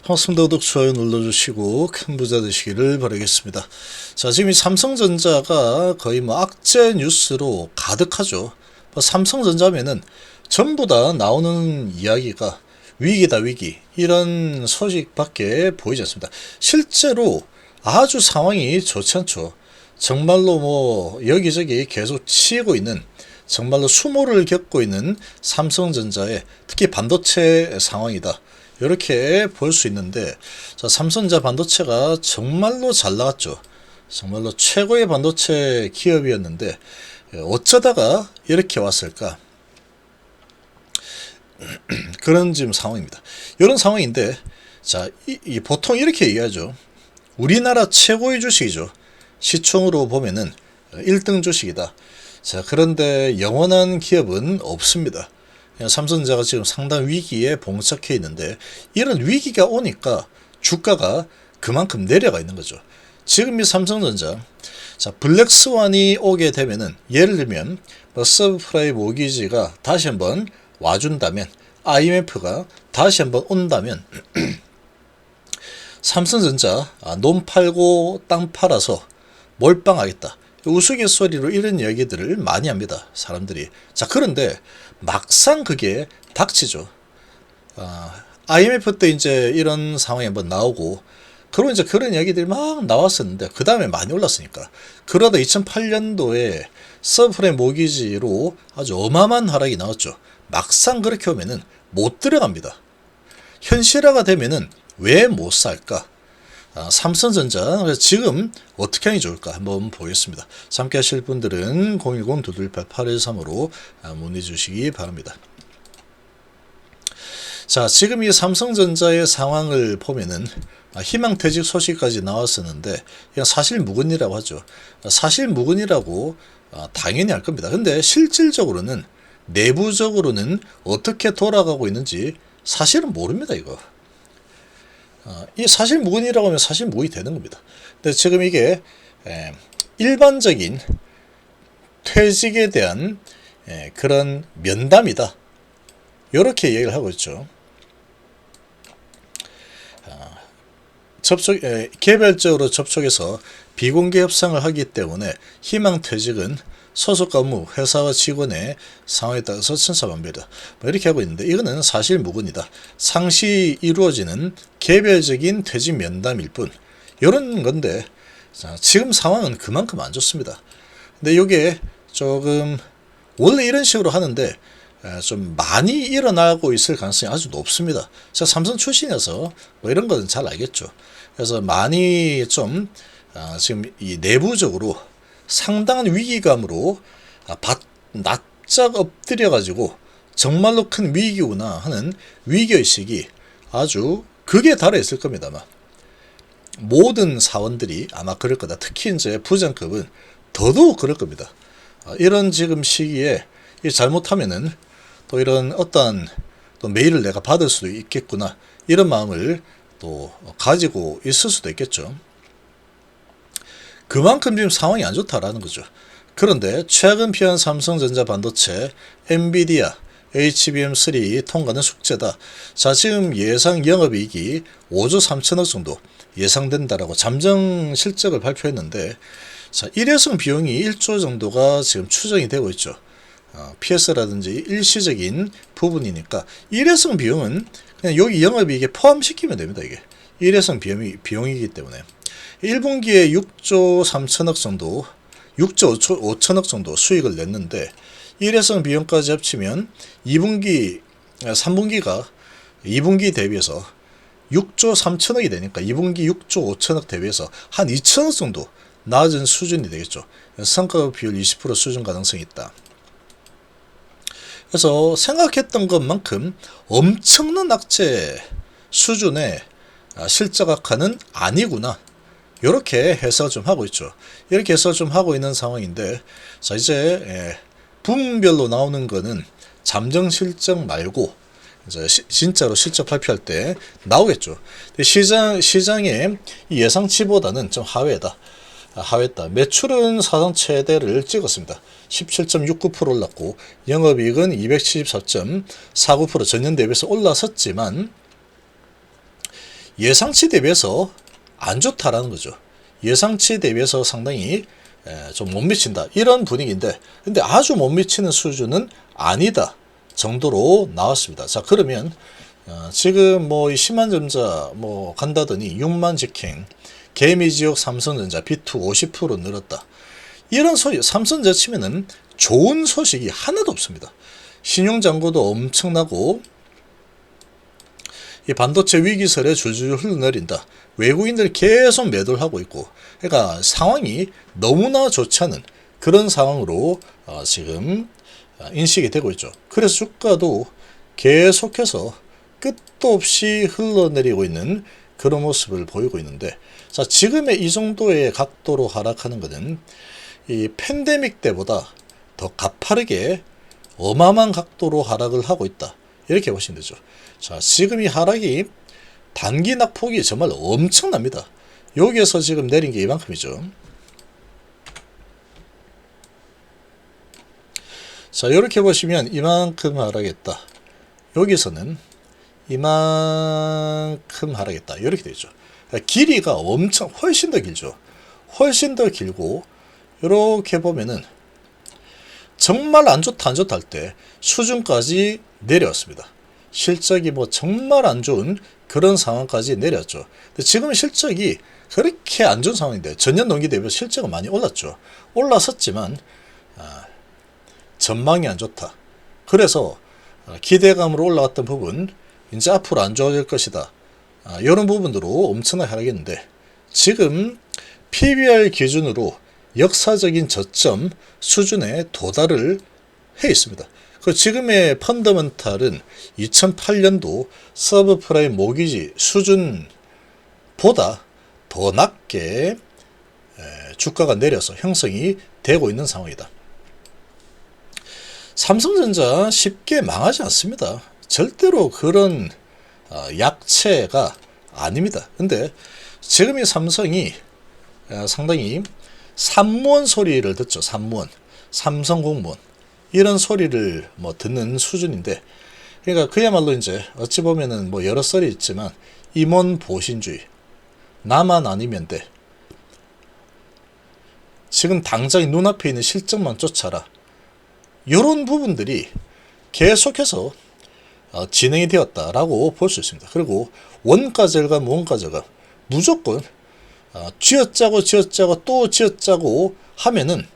반갑습니다. 구독, 좋아요 눌러주시고 큰 부자 되시기를 바라겠습니다. 자, 지금 이 삼성전자가 거의 뭐 악재 뉴스로 가득하죠. 삼성전자면은 전부 다 나오는 이야기가 위기다, 위기. 이런 소식밖에 보이지 않습니다. 실제로 아주 상황이 좋지 않죠. 정말로 뭐 여기저기 계속 치이고 있는, 정말로 수모를 겪고 있는 삼성전자의 특히 반도체 상황이다, 이렇게 볼 수 있는데, 자, 삼성전자 반도체가 정말로 잘 나갔죠. 정말로 최고의 반도체 기업이었는데 어쩌다가 이렇게 왔을까? 그런 지금 상황입니다. 이런 상황인데, 자, 보통 이렇게 얘기하죠. 우리나라 최고의 주식이죠. 시총으로 보면은 1등 주식이다. 자, 그런데 영원한 기업은 없습니다. 삼성전자가 지금 상당 위기에 봉착해 있는데, 이런 위기가 오니까 주가가 그만큼 내려가 있는 거죠. 지금 이 삼성전자, 자, 블랙스완이 오게 되면은, 예를 들면 서브프라임 모기지가 다시 한번 와준다면, IMF가 다시 한번 온다면 삼성전자 논 팔고 땅 팔아서 몰빵하겠다, 우스갯소리로 이런 얘기들을 많이 합니다, 사람들이. 자, 그런데 막상 그게 닥치죠. IMF 때 이제 이런 상황이 한번 나오고, 그리고 이제 그런 얘기들이 막 나왔었는데, 그 다음에 많이 올랐으니까. 그러다 2008년도에 서브프라임 모기지로 아주 어마어마한 하락이 나왔죠. 막상 그렇게 오면은 못 들어갑니다. 현실화가 되면은 왜 못 살까? 삼성전자, 그래서 지금 어떻게 하는 게 좋을까 한번 보겠습니다. 함께 하실 분들은 010-228-8135로 문의 주시기 바랍니다. 자, 지금 이 삼성전자의 상황을 보면은 희망퇴직 소식까지 나왔었는데, 이건 사실무근이라고 하죠. 사실무근이라고 당연히 할 겁니다. 근데 실질적으로는, 내부적으로는 어떻게 돌아가고 있는지 사실은 모릅니다, 이거. 이 사실무근이라고 하면 사실무근이 되는 겁니다. 근데 지금 이게 일반적인 퇴직에 대한 그런 면담이다, 이렇게 얘기를 하고 있죠. 개별적으로 접촉해서 비공개 협상을 하기 때문에 희망퇴직은 소속 업무, 회사와 직원의 상황에 따라서 천차만별이다, 이렇게 하고 있는데, 이거는 사실무근이다. 상시 이루어지는 개별적인 퇴직 면담일 뿐, 이런 건데, 자, 지금 상황은 그만큼 안 좋습니다. 근데 이게 조금, 원래 이런 식으로 하는데 좀 많이 일어나고 있을 가능성이 아주 높습니다. 제가 삼성 출신이어서 뭐 이런 거는 잘 알겠죠. 그래서 많이 좀 지금 이 내부적으로 상당한 위기감으로 납작 엎드려 가지고 정말로 큰 위기구나 하는 위기의식이 아주 극에 달해 있을 겁니다. 아마 모든 사원들이 아마 그럴 거다. 특히 이제 부장급은 더더욱 그럴 겁니다. 이런 지금 시기에 잘못하면은 또 이런 어떠한 또 메일을 내가 받을 수도 있겠구나, 이런 마음을 또 가지고 있을 수도 있겠죠. 그만큼 지금 상황이 안 좋다라는 거죠. 그런데 최근 피한 삼성전자 반도체, 엔비디아, HBM3 통과는 숙제다. 자, 지금 예상 영업이익이 5조 3천억 정도 예상된다라고 잠정 실적을 발표했는데, 자, 일회성 비용이 1조 정도가 지금 추정이 되고 있죠. PS라든지 일시적인 부분이니까 일회성 비용은 그냥 여기 영업이익에 포함시키면 됩니다. 이게 일회성 비용이기 때문에 1분기에 6조 3천억 정도, 6조 5천억 정도 수익을 냈는데, 일회성 비용까지 합치면 3분기가 2분기 대비해서 6조 3천억이 되니까 2분기 6조 5천억 대비해서 한 2천억 정도 낮은 수준이 되겠죠. 성과 비율 20% 수준 가능성이 있다. 그래서 생각했던 것만큼 엄청난 악재 수준의 실적 악화는 아니구나, 이렇게 해석을 좀 하고 있죠. 이렇게 해석을 좀 하고 있는 상황인데, 자, 이제 부문별로 나오는 거는 잠정 실적 말고 이제 진짜로 실적 발표할 때 나오겠죠. 시장의 예상치보다는 좀 하회다. 매출은 사상 최대를 찍었습니다. 17.69% 올랐고, 영업이익은 274.49% 전년 대비해서 올라섰지만 예상치 대비해서 안 좋다라는 거죠. 예상치 대비해서 상당히 좀 못 미친다 이런 분위기인데, 근데 아주 못 미치는 수준은 아니다 정도로 나왔습니다. 자, 그러면 지금 뭐 이 10만점자 뭐 간다더니 6만 직행, 개미지옥 삼성전자 B2 50% 늘었다. 이런 소식, 삼성전자 치면은 좋은 소식이 하나도 없습니다. 신용잔고도 엄청나고, 이 반도체 위기설에 줄줄 흘러내린다. 외국인들이 계속 매도를 하고 있고, 그러니까 상황이 너무나 좋지 않은 그런 상황으로 지금 인식이 되고 있죠. 그래서 주가도 계속해서 끝도 없이 흘러내리고 있는 그런 모습을 보이고 있는데, 자, 지금의 이 정도의 각도로 하락하는 것은 이 팬데믹 때보다 더 가파르게 어마어마한 각도로 하락을 하고 있다, 이렇게 보시면 되죠. 자, 지금 이 하락이 단기 낙폭이 정말 엄청납니다. 여기에서 지금 내린 게 이만큼이죠. 자, 이렇게 보시면 이만큼 하락했다. 여기서는 이만큼 하락했다. 이렇게 되죠. 길이가 엄청 훨씬 더 길죠. 훨씬 더 길고, 이렇게 보면은 정말 안 좋다 안 좋다 할 때 수준까지 내려왔습니다. 실적이 뭐 정말 안 좋은 그런 상황까지 내렸죠. 근데 지금 실적이 그렇게 안 좋은 상황인데 전년 동기 대비 실적은 많이 올랐죠. 올랐었지만 전망이 안 좋다. 그래서 기대감으로 올라갔던 부분 이제 앞으로 안 좋아질 것이다. 이런 부분으로 엄청나게 하락했는데, 지금 PBR 기준으로 역사적인 저점 수준에 도달을 해 있습니다. 그 지금의 펀더멘탈은 2008년도 서브프라임 모기지 수준보다 더 낮게 주가가 내려서 형성이 되고 있는 상황이다. 삼성전자 쉽게 망하지 않습니다. 절대로 그런 약체가 아닙니다. 근데 지금 이 삼성이 상당히 삼무원 소리를 듣죠. 삼무원, 삼성공무원 이런 소리를 뭐 듣는 수준인데, 그러니까 그야말로 이제 어찌 보면은 뭐 여러 썰이 있지만 임원 보신주의, 나만 아니면 돼, 지금 당장 눈앞에 있는 실적만 쫓아라, 이런 부분들이 계속해서 진행이 되었다라고 볼 수 있습니다. 그리고 원가 절감, 원가 절감 무조건 쥐어짜고 또 쥐어짜고 하면은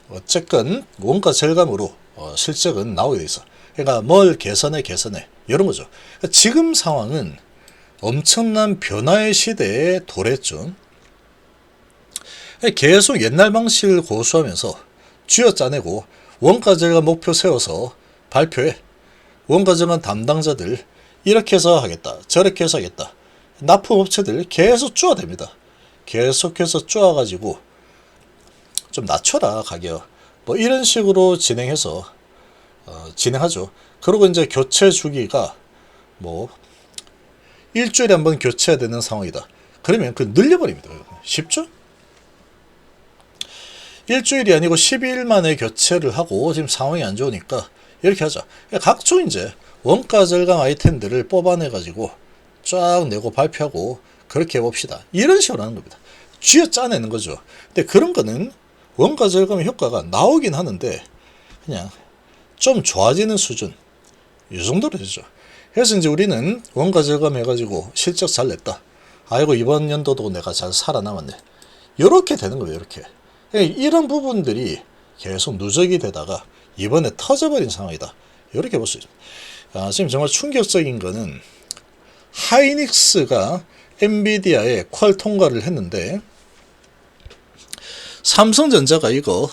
어쨌건 원가 절감으로 실적은 나오게 돼 있어. 그러니까 뭘 개선해 이런 거죠. 그러니까 지금 상황은 엄청난 변화의 시대에 도래했죠. 계속 옛날 방식을 고수하면서 쥐어짜내고 원가 절감 목표 세워서 발표해. 원가 절감 담당자들 이렇게 해서 하겠다, 저렇게 해서 하겠다. 납품업체들 계속 쪼아댑니다. 계속해서 쪼아가지고 좀 낮춰라 가격, 뭐 이런 식으로 진행해서 진행하죠. 그리고 이제 교체 주기가 뭐 일주일에 한번 교체해야 되는 상황이다. 그러면 그 늘려버립니다. 쉽죠? 일주일이 아니고 12일 만에 교체를 하고 지금 상황이 안 좋으니까 이렇게 하자. 각종 이제 원가 절감 아이템들을 뽑아내가지고 쫙 내고 발표하고 그렇게 해봅시다. 이런 식으로 하는 겁니다. 쥐어 짜내는 거죠. 근데 그런 거는 원가 절감의 효과가 나오긴 하는데 그냥 좀 좋아지는 수준, 이 정도로 되죠. 그래서 이제 우리는 원가 절감 해가지고 실적 잘 냈다. 아이고 이번 연도도 내가 잘 살아남았네. 이렇게 되는 거예요. 이렇게. 이런 부분들이 계속 누적이 되다가 이번에 터져버린 상황이다. 이렇게 볼 수 있습니다. 지금 정말 충격적인 거는 하이닉스가 엔비디아에 퀄 통과를 했는데 삼성전자가 이거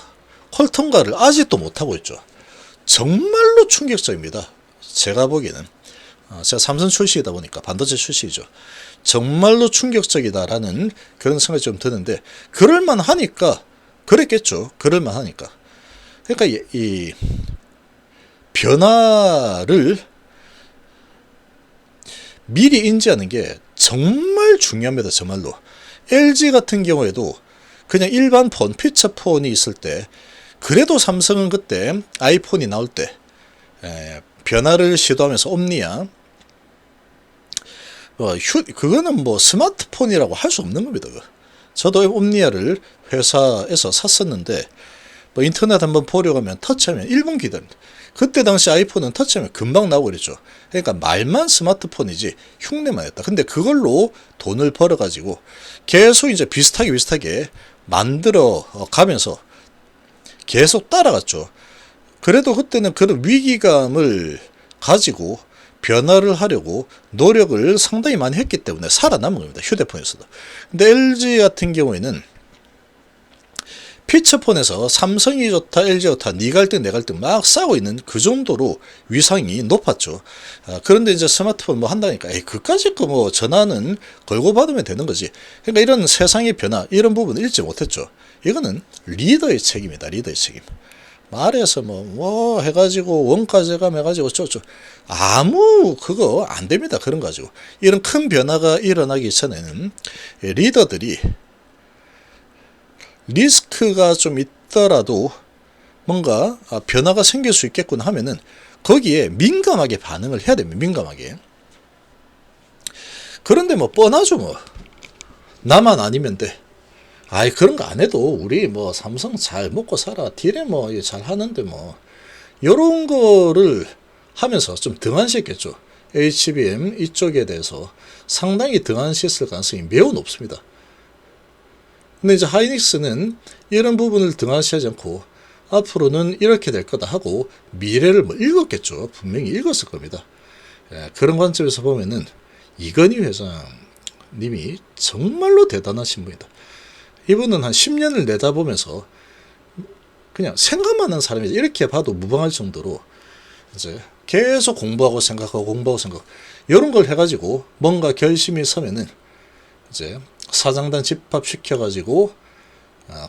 퀄 통과를 아직도 못하고 있죠. 정말로 충격적입니다. 제가 보기에는 제가 삼성 출시이다 보니까 반도체 출시이죠. 정말로 충격적이다라는 그런 생각이 좀 드는데, 그럴만 하니까 그랬겠죠. 그럴만 하니까. 그러니까 이 변화를 미리 인지하는 게 정말 중요합니다. 정말로. LG 같은 경우에도 그냥 일반 폰, 피처폰이 있을 때, 그래도 삼성은 그때 아이폰이 나올 때 변화를 시도하면서 옴니아 그거는 뭐 스마트폰이라고 할 수 없는 겁니다. 저도 옴니아를 회사에서 샀었는데 뭐 인터넷 한번 보려고 하면 터치하면 1분 기다립니다. 그때 당시 아이폰은 터치하면 금방 나오고 그랬죠. 그러니까 말만 스마트폰이지 흉내만 했다. 근데 그걸로 돈을 벌어가지고 계속 이제 비슷하게 만들어 가면서 계속 따라갔죠. 그래도 그때는 그런 위기감을 가지고 변화를 하려고 노력을 상당히 많이 했기 때문에 살아남은 겁니다. 휴대폰에서도. 근데 LG 같은 경우에는 피처폰에서 삼성이 좋다, LG 좋다, 네 갈등, 내 갈등 막 싸우고 있는 그 정도로 위상이 높았죠. 그런데 이제 스마트폰 뭐 한다니까, 그까짓 거 뭐 전화는 걸고 받으면 되는 거지. 그러니까 이런 세상의 변화, 이런 부분을 읽지 못했죠. 이거는 리더의 책임이다, 리더의 책임. 말해서 뭐 해가지고 원가 제감 해가지고 어쩌고 아무 그거 안 됩니다. 그런 거 가지고. 이런 큰 변화가 일어나기 전에는 리더들이 리스크가 좀 있더라도 뭔가 변화가 생길 수 있겠구나 하면은 거기에 민감하게 반응을 해야 됩니다. 민감하게. 그런데 뭐 뻔하죠. 뭐 나만 아니면 돼. 그런 거 안 해도 우리 뭐 삼성 잘 먹고 살아. 딜에 뭐 잘 하는데 뭐 요런 거를 하면서 좀 등한시했겠죠. HBM 이쪽에 대해서 상당히 등한시했을 가능성이 매우 높습니다. 근데 이제 하이닉스는 이런 부분을 등한시하지 않고 앞으로는 이렇게 될 거다 하고 미래를 뭐 읽었겠죠. 분명히 읽었을 겁니다. 그런 관점에서 보면은 이건희 회장님이 정말로 대단하신 분이다. 이분은 한 10년을 내다보면서 그냥 생각만 하는 사람이 이렇게 봐도 무방할 정도로 이제 계속 공부하고 생각하고 이런 걸 해가지고 뭔가 결심이 서면은 이제 사장단 집합시켜가지고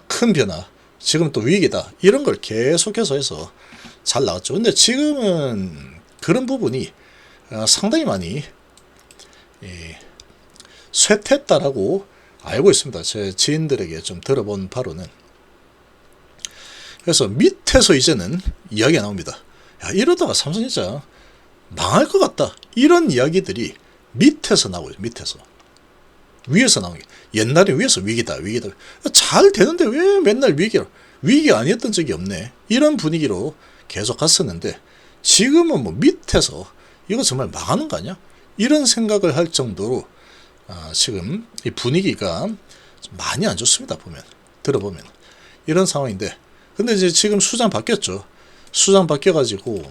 큰 변화, 지금 또 위기다 이런 걸 계속해서 해서 잘 나왔죠. 근데 지금은 그런 부분이 상당히 많이 쇠퇴했다라고 알고 있습니다. 제 지인들에게 좀 들어본 바로는. 그래서 밑에서 이제는 이야기가 나옵니다. 이러다가 삼성 진짜 망할 것 같다. 이런 이야기들이 밑에서 나오죠. 밑에서. 위에서 나오는 게. 옛날에 위에서 위기다. 잘 되는데 왜 맨날 위기가 아니었던 적이 없네. 이런 분위기로 계속 갔었는데 지금은 뭐 밑에서 이거 정말 망하는 거 아니야? 이런 생각을 할 정도로 지금 이 분위기가 많이 안 좋습니다. 들어보면 이런 상황인데, 근데 이제 지금 수장 바뀌었죠. 수장 바뀌어가지고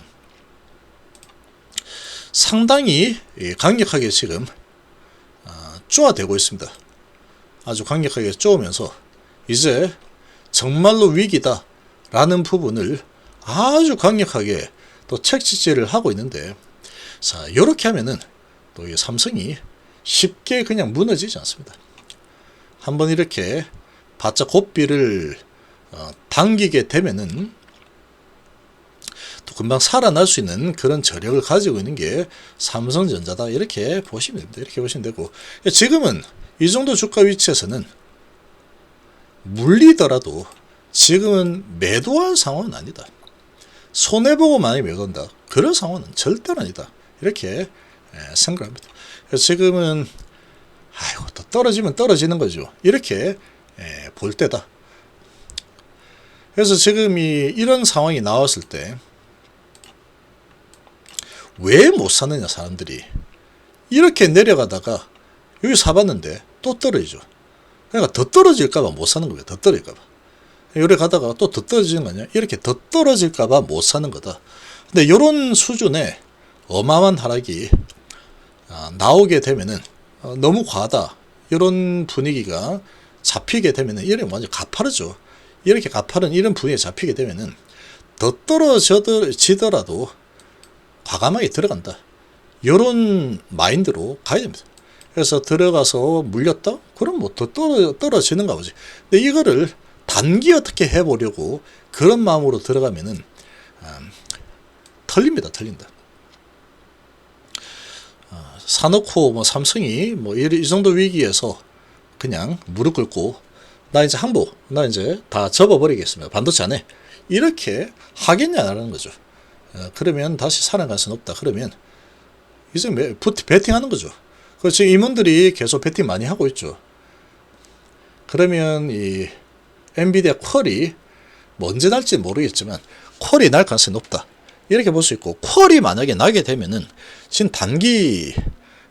상당히 강력하게 지금 쪼아대고 있습니다. 아주 강력하게 쪼으면서 이제 정말로 위기다 라는 부분을 아주 강력하게 또 책찍질을 하고 있는데, 자, 이렇게 하면은 또 이 삼성이 쉽게 그냥 무너지지 않습니다. 한번 이렇게 바짝 고삐를 당기게 되면은 또 금방 살아날 수 있는 그런 저력을 가지고 있는 게 삼성전자다. 이렇게 보시면 됩니다. 이렇게 보시면 되고, 지금은 이 정도 주가 위치에서는 물리더라도 지금은 매도할 상황은 아니다. 손해보고 많이 매도한다. 그런 상황은 절대로 아니다. 이렇게 생각합니다. 그래서 지금은 더 떨어지면 떨어지는 거죠. 이렇게 볼 때다. 그래서 지금 이런 상황이 나왔을 때 왜 못 사느냐, 사람들이. 이렇게 내려가다가 여기 사봤는데 또 떨어지죠. 그러니까 더 떨어질까봐 못 사는 거예요. 더 떨어질까봐. 이렇게 가다가 또 더 떨어지는 거 아니야? 이렇게 더 떨어질까봐 못 사는 거다. 근데 이런 수준의 어마어마한 하락이 나오게 되면은 너무 과하다. 이런 분위기가 잡히게 되면은 이런 완전 가파르죠. 이렇게 가파른 이런 분위기에 잡히게 되면은 더 떨어지더라도 과감하게 들어간다. 이런 마인드로 가야 됩니다. 그래서 들어가서 물렸다? 그럼 뭐 더 떨어지는가 보지. 근데 이거를 단기 어떻게 해보려고 그런 마음으로 들어가면은 털린다. 사놓고 뭐 삼성이 뭐 이 정도 위기에서 그냥 무릎 꿇고 나 이제 다 접어버리겠습니다. 반도체 안 해. 이렇게 하겠냐라는 거죠. 그러면 다시 살아갈 수는 없다. 그러면 이제 베팅하는 거죠. 그 지금 임원들이 계속 베팅 많이 하고 있죠. 그러면 이 엔비디아 퀄이 뭐 언제 날지 모르겠지만 퀄이 날 가능성이 높다. 이렇게 볼 수 있고, 퀄이 만약에 나게 되면은 지금 단기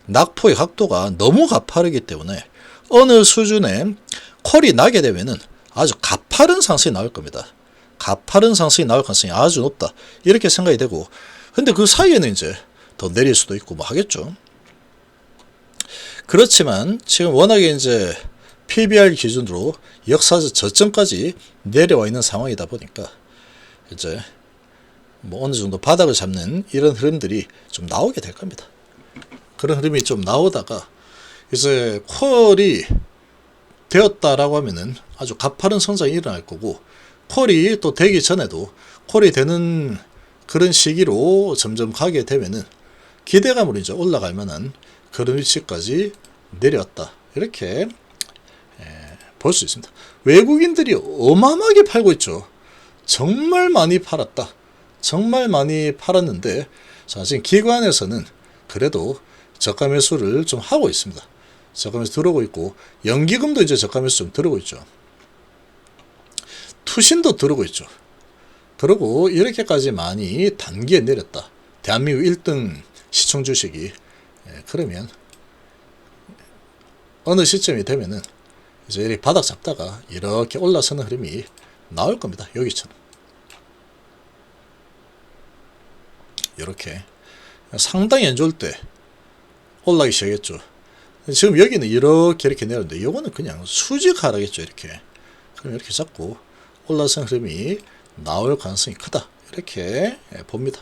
낙폭의 각도가 너무 가파르기 때문에 어느 수준의 퀄이 나게 되면은 아주 가파른 상승이 나올 겁니다. 가파른 상승이 나올 가능성이 아주 높다. 이렇게 생각이 되고, 근데 그 사이에는 이제 더 내릴 수도 있고 뭐 하겠죠. 그렇지만 지금 워낙에 이제 PBR 기준으로 역사적 저점까지 내려와 있는 상황이다 보니까 이제 뭐 어느 정도 바닥을 잡는 이런 흐름들이 좀 나오게 될 겁니다. 그런 흐름이 좀 나오다가 이제 퀄이 되었다라고 하면은 아주 가파른 성장이 일어날 거고, 퀄이 또 되기 전에도 퀄이 되는 그런 시기로 점점 가게 되면은 기대감으로 이제 올라갈 만한 그런 위치까지 내려왔다. 이렇게 볼 수 있습니다. 외국인들이 어마어마하게 팔고 있죠. 정말 많이 팔았다. 정말 많이 팔았는데, 자, 지금 기관에서는 그래도 저가 매수를 좀 하고 있습니다. 저가 매수 들어오고 있고, 연기금도 이제 저가 매수 좀 들어오고 있죠. 투신도 들어오고 있죠. 그리고 이렇게까지 많이 단기에 내렸다. 대한민국 1등 시총 주식이. 그러면 어느 시점이 되면은 이제 이렇게 바닥 잡다가 이렇게 올라서는 흐름이 나올 겁니다. 여기처럼. 이렇게 상당히 안 좋을 때 올라가기 시작했죠. 지금 여기는 이렇게 내렸는데 이거는 그냥 수직 하락했죠. 이렇게. 그럼 이렇게 잡고 올라선 흐름이 나올 가능성이 크다. 이렇게 봅니다.